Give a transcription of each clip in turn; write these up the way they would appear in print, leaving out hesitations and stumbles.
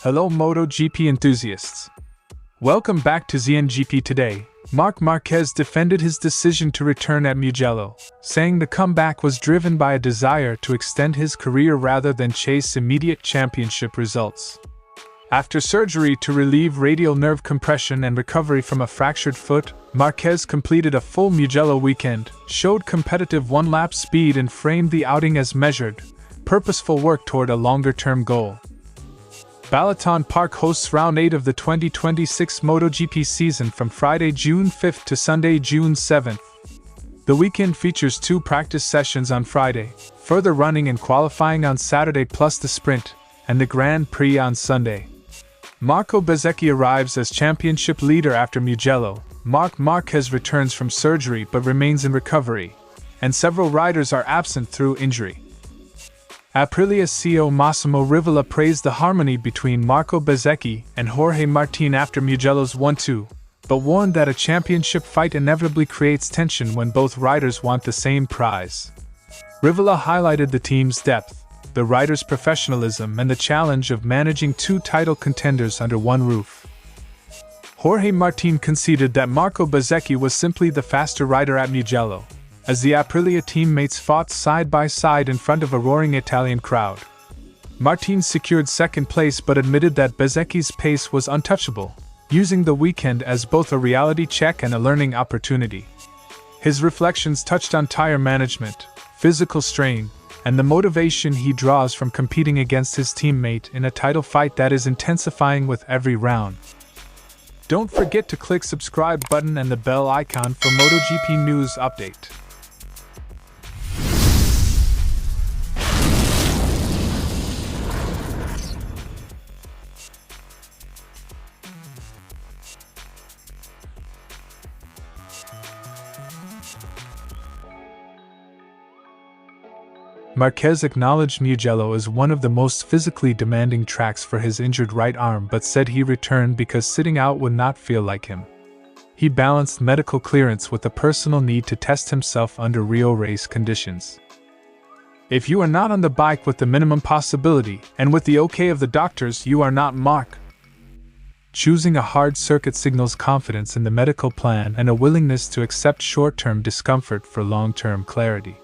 Hello MotoGP enthusiasts. Welcome back to ZNGP Today. Marc Marquez defended his decision to return at Mugello, saying the comeback was driven by a desire to extend his career rather than chase immediate championship results. After surgery to relieve radial nerve compression and recovery from a fractured foot, Marquez completed a full Mugello weekend, showed competitive one-lap speed and framed the outing as measured, purposeful work toward a longer-term goal. Balaton Park hosts Round 8 of the 2026 MotoGP season from Friday, June 5th to Sunday, June 7th. The weekend features 2 practice sessions on Friday, further running and qualifying on Saturday plus the sprint, and the Grand Prix on Sunday. Marco Bezzecchi arrives as championship leader after Mugello. Marc Marquez returns from surgery but remains in recovery, and several riders are absent through injury. Aprilia CEO Massimo Rivola praised the harmony between Marco Bezzecchi and Jorge Martin after Mugello's 1-2, but warned that a championship fight inevitably creates tension when both riders want the same prize. Rivola highlighted the team's depth, the riders' professionalism, and the challenge of managing 2 title contenders under one roof. Jorge Martin conceded that Marco Bezzecchi was simply the faster rider at Mugello, as the Aprilia teammates fought side by side in front of a roaring Italian crowd. Martin secured second place but admitted that Bezzecchi's pace was untouchable, using the weekend as both a reality check and a learning opportunity. His reflections touched on tire management, physical strain, and the motivation he draws from competing against his teammate in a title fight that is intensifying with every round. Don't forget to click subscribe button and the bell icon for MotoGP news update. Marquez acknowledged Mugello as one of the most physically demanding tracks for his injured right arm but said he returned because sitting out would not feel like him. He balanced medical clearance with a personal need to test himself under real race conditions. If you are not on the bike with the minimum possibility and with the okay of the doctors, you are not Marc. Choosing a hard circuit signals confidence in the medical plan and a willingness to accept short-term discomfort for long-term clarity.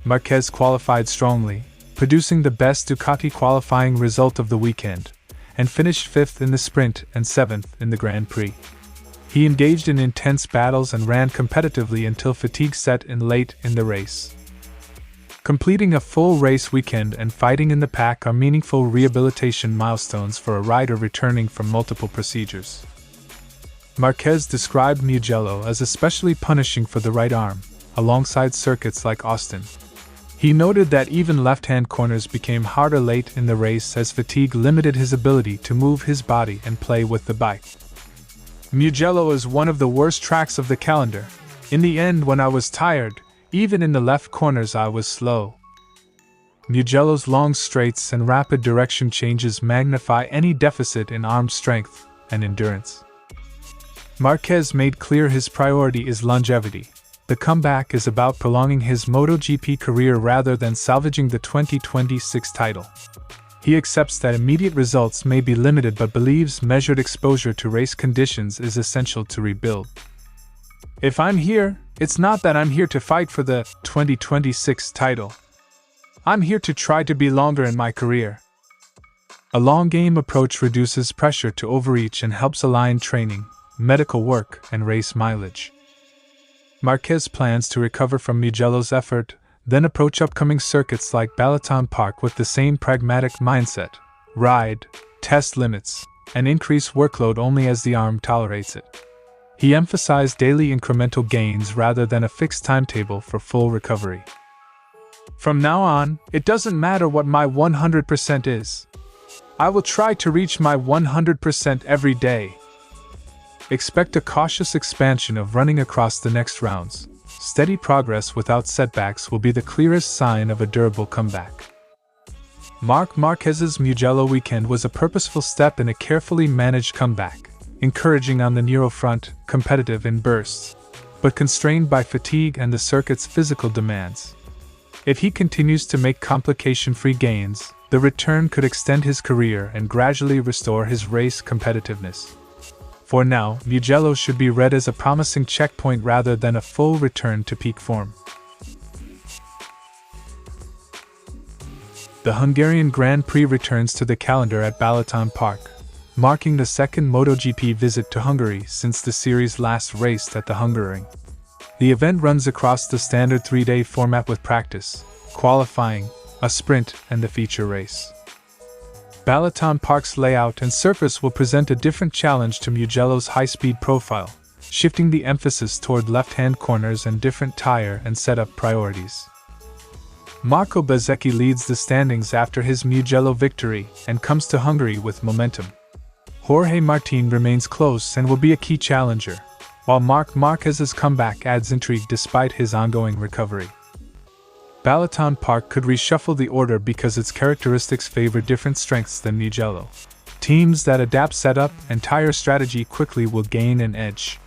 Marquez qualified strongly, producing the best Ducati qualifying result of the weekend, and finished 5th in the sprint and 7th in the Grand Prix. He engaged in intense battles and ran competitively until fatigue set in late in the race. Completing a full race weekend and fighting in the pack are meaningful rehabilitation milestones for a rider returning from multiple procedures. Marquez described Mugello as especially punishing for the right arm, alongside circuits like Austin. He noted that even left-hand corners became harder late in the race as fatigue limited his ability to move his body and play with the bike. Mugello is one of the worst tracks of the calendar. In the end, when I was tired, even in the left corners I was slow. Mugello's long straights and rapid direction changes magnify any deficit in arm strength and endurance. Marquez made clear his priority is longevity. The comeback is about prolonging his MotoGP career rather than salvaging the 2026 title. He accepts that immediate results may be limited but believes measured exposure to race conditions is essential to rebuild. If I'm here, it's not that I'm here to fight for the 2026 title. I'm here to try to be longer in my career. A long-game approach reduces pressure to overreach and helps align training, medical work, and race mileage. Marquez plans to recover from Mugello's effort, then approach upcoming circuits like Balaton Park with the same pragmatic mindset: ride, test limits, and increase workload only as the arm tolerates it. He emphasized daily incremental gains rather than a fixed timetable for full recovery. From now on, it doesn't matter what my 100% is. I will try to reach my 100% every day. Expect a cautious expansion of running across the next rounds. Steady progress without setbacks will be the clearest sign of a durable comeback. Marc Marquez's Mugello weekend was a purposeful step in a carefully managed comeback, encouraging on the Nero front, competitive in bursts, but constrained by fatigue and the circuit's physical demands. If he continues to make complication-free gains, the return could extend his career and gradually restore his race competitiveness. For now, Mugello should be read as a promising checkpoint rather than a full return to peak form. The Hungarian Grand Prix returns to the calendar at Balaton Park, marking the second MotoGP visit to Hungary since the series last raced at the Hungaroring. The event runs across the standard 3-day format with practice, qualifying, a sprint, and the feature race. Balaton Park's layout and surface will present a different challenge to Mugello's high-speed profile, shifting the emphasis toward left-hand corners and different tire and setup priorities. Marco Bezzecchi leads the standings after his Mugello victory and comes to Hungary with momentum. Jorge Martin remains close and will be a key challenger, while Marc Marquez's comeback adds intrigue despite his ongoing recovery. Balaton Park could reshuffle the order because its characteristics favor different strengths than Mugello. Teams that adapt setup and tire strategy quickly will gain an edge.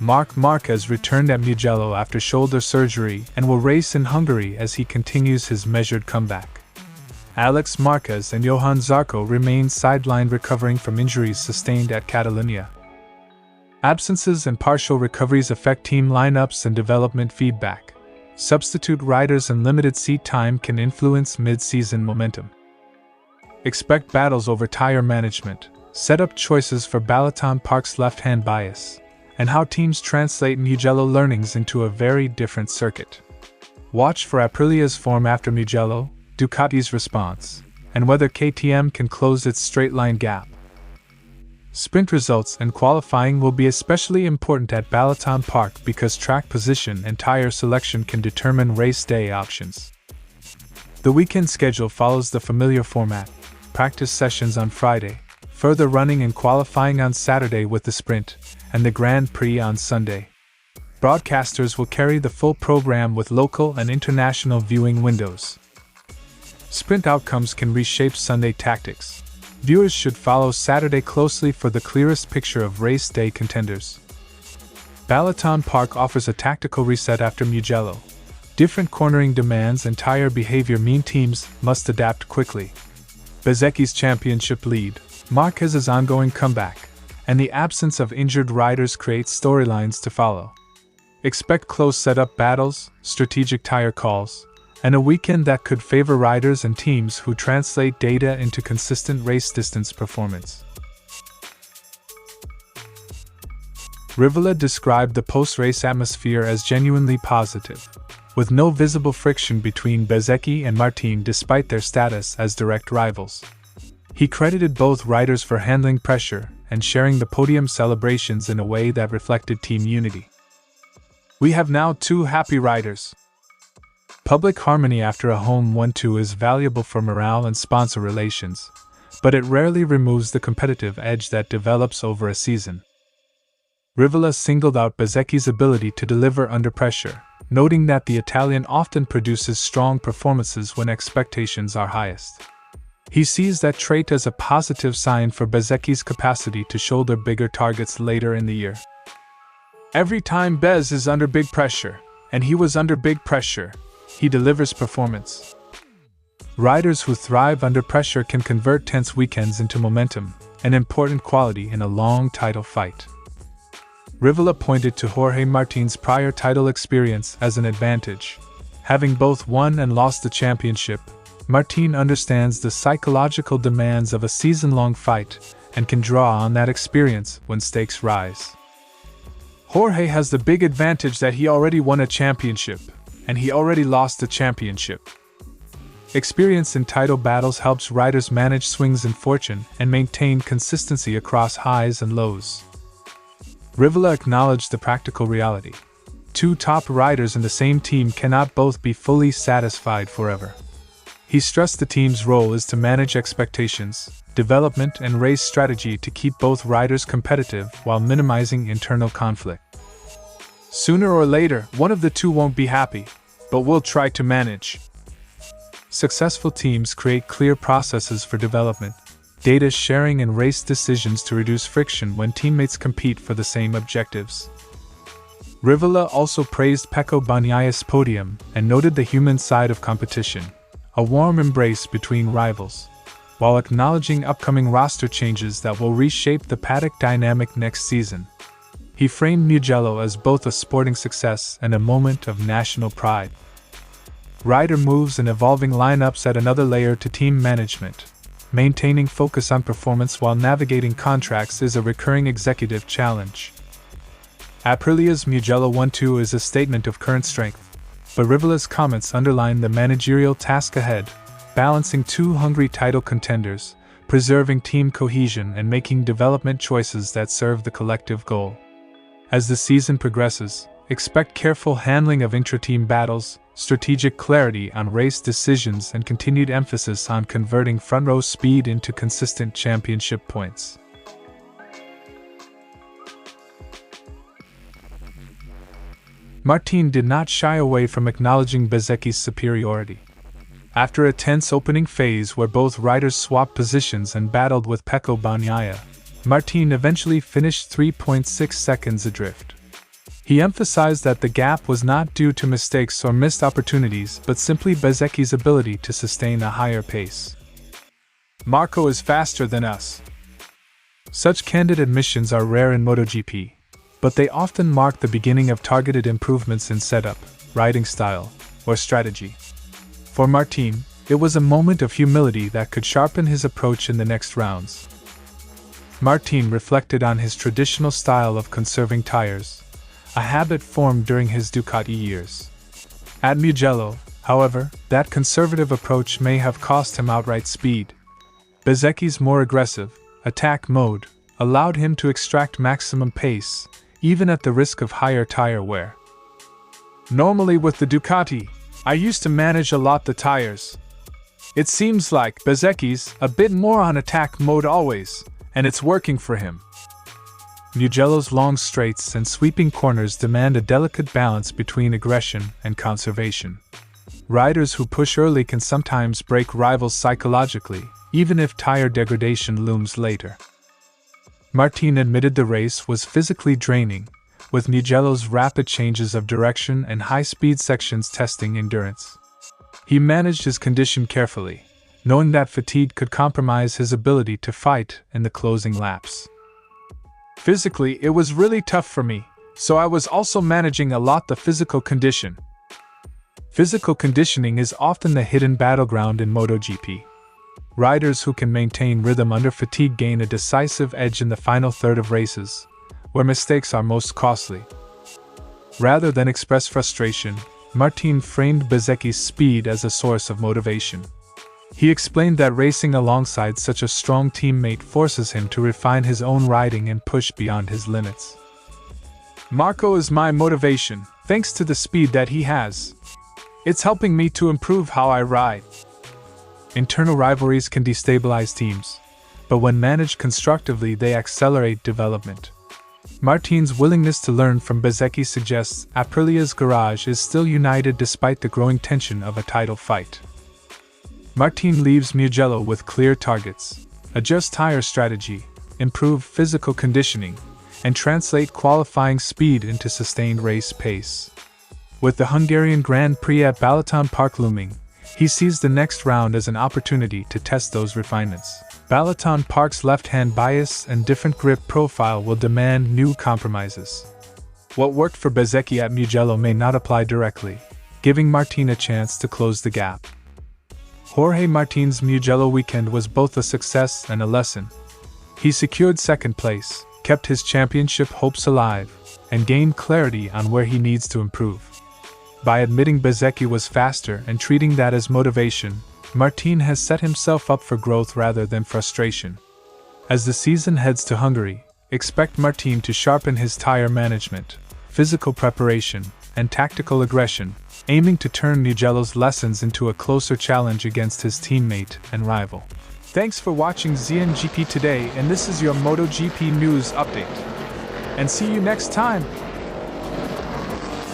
Marc Marquez returned at Mugello after shoulder surgery and will race in Hungary as he continues his measured comeback. Alex Marquez and Johan Zarco remain sidelined recovering from injuries sustained at Catalonia. Absences and partial recoveries affect team lineups and development feedback. Substitute riders and limited seat time can influence mid-season momentum. Expect battles over tire management, setup choices for Balaton Park's left-hand bias, and how teams translate Mugello learnings into a very different circuit. Watch for Aprilia's form after Mugello, Ducati's response, and whether KTM can close its straight-line gap. Sprint results and qualifying will be especially important at Balaton Park because track position and tire selection can determine race day options. The weekend schedule follows the familiar format: practice sessions on Friday, further running and qualifying on Saturday with the sprint, and the Grand Prix on Sunday. Broadcasters will carry the full program with local and international viewing windows. Sprint outcomes can reshape Sunday tactics. Viewers should follow Saturday closely for the clearest picture of race day contenders. Balaton Park offers a tactical reset after Mugello. Different cornering demands and tire behavior mean teams must adapt quickly. Bezzecchi's championship lead, Marquez's ongoing comeback, and the absence of injured riders create storylines to follow. Expect close setup battles, strategic tire calls, and a weekend that could favor riders and teams who translate data into consistent race distance performance. Rivola described the post-race atmosphere as genuinely positive, with no visible friction between Bezzecchi and Martin despite their status as direct rivals. He credited both riders for handling pressure and sharing the podium celebrations in a way that reflected team unity. "We have now two happy riders." Public harmony after a home 1-2 is valuable for morale and sponsor relations, but it rarely removes the competitive edge that develops over a season. Rivola singled out Bezzecchi's ability to deliver under pressure, noting that the Italian often produces strong performances when expectations are highest. He sees that trait as a positive sign for Bezzecchi's capacity to shoulder bigger targets later in the year. "Every time Bez is under big pressure, and he was under big pressure, he delivers performance." Riders who thrive under pressure can convert tense weekends into momentum, an important quality in a long title fight. Rivola pointed to Jorge Martin's prior title experience as an advantage. Having both won and lost the championship, Martin understands the psychological demands of a season-long fight and can draw on that experience when stakes rise. Jorge has the big advantage that he already won a championship, and he already lost the championship. Experience in title battles helps riders manage swings in fortune and maintain consistency across highs and lows. Rivola acknowledged the practical reality. Two top riders in the same team cannot both be fully satisfied forever. He stressed the team's role is to manage expectations, development, and race strategy to keep both riders competitive while minimizing internal conflict. "Sooner or later, one of the two won't be happy, but we'll try to manage." Successful teams create clear processes for development, data sharing, and race decisions to reduce friction when teammates compete for the same objectives. Rivola also praised Pecco Bagnaia's podium and noted the human side of competition, a warm embrace between rivals, while acknowledging upcoming roster changes that will reshape the paddock dynamic next season. He framed Mugello as both a sporting success and a moment of national pride. Rider moves and evolving lineups add another layer to team management. Maintaining focus on performance while navigating contracts is a recurring executive challenge. Aprilia's Mugello 1-2 is a statement of current strength, but Rivola's comments underline the managerial task ahead, balancing two hungry title contenders, preserving team cohesion and making development choices that serve the collective goal. As the season progresses, expect careful handling of intra-team battles, strategic clarity on race decisions and continued emphasis on converting front-row speed into consistent championship points. Martin did not shy away from acknowledging Bezzecchi's superiority. After a tense opening phase where both riders swapped positions and battled with Pecco Bagnaia, Martin eventually finished 3.6 seconds adrift. He emphasized that the gap was not due to mistakes or missed opportunities but simply Bezzecchi's ability to sustain a higher pace. "Marco is faster than us." Such candid admissions are rare in MotoGP, but they often mark the beginning of targeted improvements in setup, riding style, or strategy. For Martin, it was a moment of humility that could sharpen his approach in the next rounds. Martin reflected on his traditional style of conserving tires, a habit formed during his Ducati years. At Mugello, however, that conservative approach may have cost him outright speed. Bezzecchi's more aggressive, attack mode, allowed him to extract maximum pace, even at the risk of higher tire wear. "Normally with the Ducati, I used to manage a lot the tires. It seems like Bezzecchi's a bit more on attack mode always, and it's working for him." Mugello's long straights and sweeping corners demand a delicate balance between aggression and conservation. Riders who push early can sometimes break rivals psychologically, even if tire degradation looms later. Martin admitted the race was physically draining, with Mugello's rapid changes of direction and high-speed sections testing endurance. He managed his condition carefully, knowing that fatigue could compromise his ability to fight in the closing laps. "Physically, it was really tough for me, so I was also managing a lot the physical condition." Physical conditioning is often the hidden battleground in MotoGP. Riders who can maintain rhythm under fatigue gain a decisive edge in the final third of races, where mistakes are most costly. Rather than express frustration, Martin framed Bezzecchi's speed as a source of motivation. He explained that racing alongside such a strong teammate forces him to refine his own riding and push beyond his limits. "Marco is my motivation, thanks to the speed that he has. It's helping me to improve how I ride." Internal rivalries can destabilize teams, but when managed constructively they accelerate development. Martin's willingness to learn from Bezzecchi suggests Aprilia's garage is still united despite the growing tension of a title fight. Martin leaves Mugello with clear targets: adjust tire strategy, improve physical conditioning, and translate qualifying speed into sustained race pace. With the Hungarian Grand Prix at Balaton Park looming, he sees the next round as an opportunity to test those refinements. Balaton Park's left-hand bias and different grip profile will demand new compromises. What worked for Bezzecchi at Mugello may not apply directly, giving Martin a chance to close the gap. Jorge Martin's Mugello weekend was both a success and a lesson. He secured second place, kept his championship hopes alive, and gained clarity on where he needs to improve. By admitting Bezzecchi was faster and treating that as motivation, Martin has set himself up for growth rather than frustration. As the season heads to Hungary, expect Martin to sharpen his tire management, physical preparation, and tactical aggression, aiming to turn Mugello's lessons into a closer challenge against his teammate and rival. Thanks for watching ZNGP Today, and this is your MotoGP news update. And see you next time!